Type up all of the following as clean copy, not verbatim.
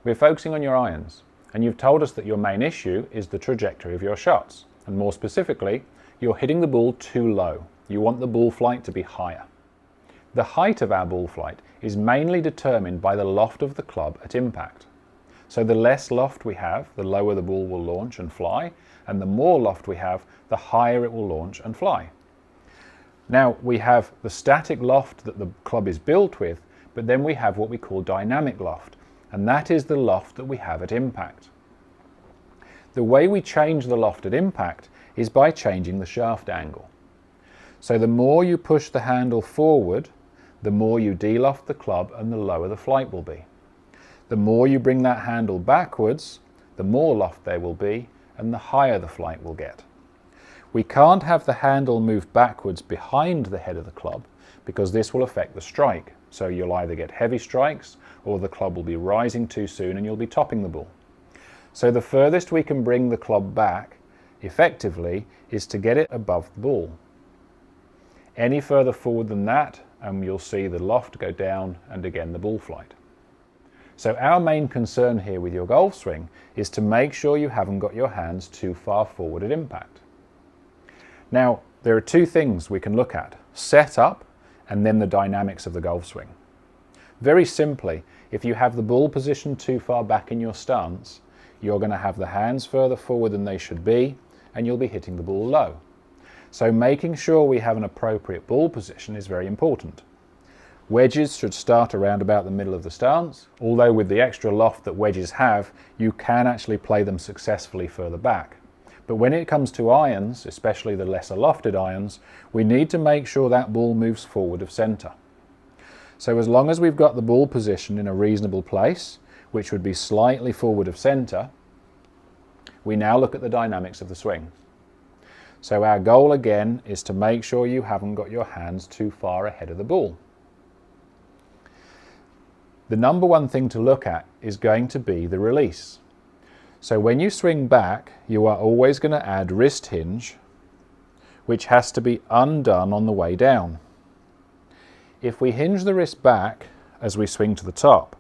We're focusing on your irons, and you've told us that your main issue is the trajectory of your shots, and more specifically, you're hitting the ball too low. You want the ball flight to be higher. The height of our ball flight is mainly determined by the loft of the club at impact. So the less loft we have, the lower the ball will launch and fly, and the more loft we have, the higher it will launch and fly. Now we have the static loft that the club is built with, but then we have what we call dynamic loft, and that is the loft that we have at impact. The way we change the loft at impact is by changing the shaft angle. So the more you push the handle forward, the more you de-loft the club and the lower the flight will be. The more you bring that handle backwards, the more loft there will be and the higher the flight will get. We can't have the handle move backwards behind the head of the club because this will affect the strike. So you'll either get heavy strikes or the club will be rising too soon and you'll be topping the ball. So the furthest we can bring the club back effectively is to get it above the ball. Any further forward than that and you'll see the loft go down and again the ball flight. So our main concern here with your golf swing is to make sure you haven't got your hands too far forward at impact. Now there are two things we can look at: setup and then the dynamics of the golf swing. Very simply, if you have the ball positioned too far back in your stance, you're going to have the hands further forward than they should be and you'll be hitting the ball low. So making sure we have an appropriate ball position is very important. Wedges should start around about the middle of the stance, although with the extra loft that wedges have, you can actually play them successfully further back. But when it comes to irons, especially the lesser lofted irons, we need to make sure that ball moves forward of centre. So as long as we've got the ball position in a reasonable place, which would be slightly forward of centre, we now look at the dynamics of the swing. So our goal again is to make sure you haven't got your hands too far ahead of the ball. The number one thing to look at is going to be the release. So when you swing back, you are always going to add wrist hinge, which has to be undone on the way down. If we hinge the wrist back as we swing to the top,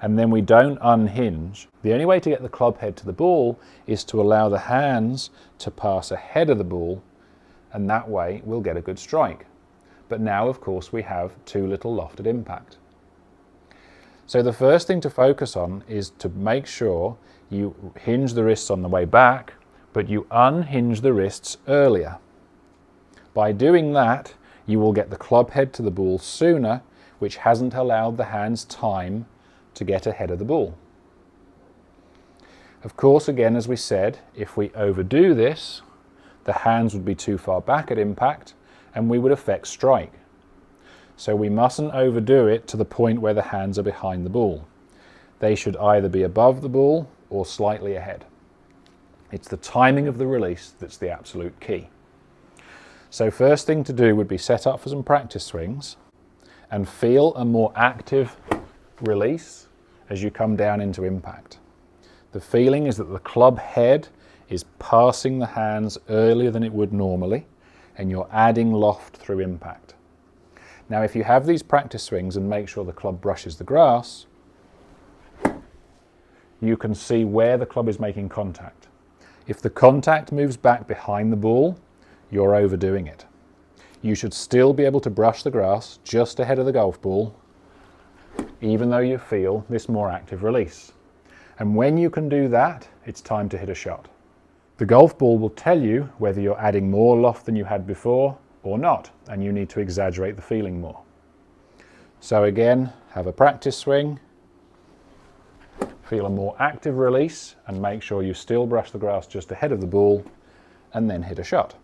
and then we don't unhinge, the only way to get the club head to the ball is to allow the hands to pass ahead of the ball, and that way we'll get a good strike. But now, of course, we have too little loft at impact. So the first thing to focus on is to make sure you hinge the wrists on the way back, but you unhinge the wrists earlier. By doing that, you will get the club head to the ball sooner, which hasn't allowed the hands time to get ahead of the ball. Of course, again, as we said, if we overdo this, the hands would be too far back at impact and we would affect strike. So we mustn't overdo it to the point where the hands are behind the ball. They should either be above the ball or slightly ahead. It's the timing of the release that's the absolute key. So first thing to do would be set up for some practice swings and feel a more active release as you come down into impact. The feeling is that the club head is passing the hands earlier than it would normally and you're adding loft through impact. Now if you have these practice swings and make sure the club brushes the grass, you can see where the club is making contact. If the contact moves back behind the ball, you're overdoing it. You should still be able to brush the grass just ahead of the golf ball, even though you feel this more active release. And when you can do that, it's time to hit a shot. The golf ball will tell you whether you're adding more loft than you had before or not, and you need to exaggerate the feeling more. So again, have a practice swing, feel a more active release, and make sure you still brush the grass just ahead of the ball, and then hit a shot.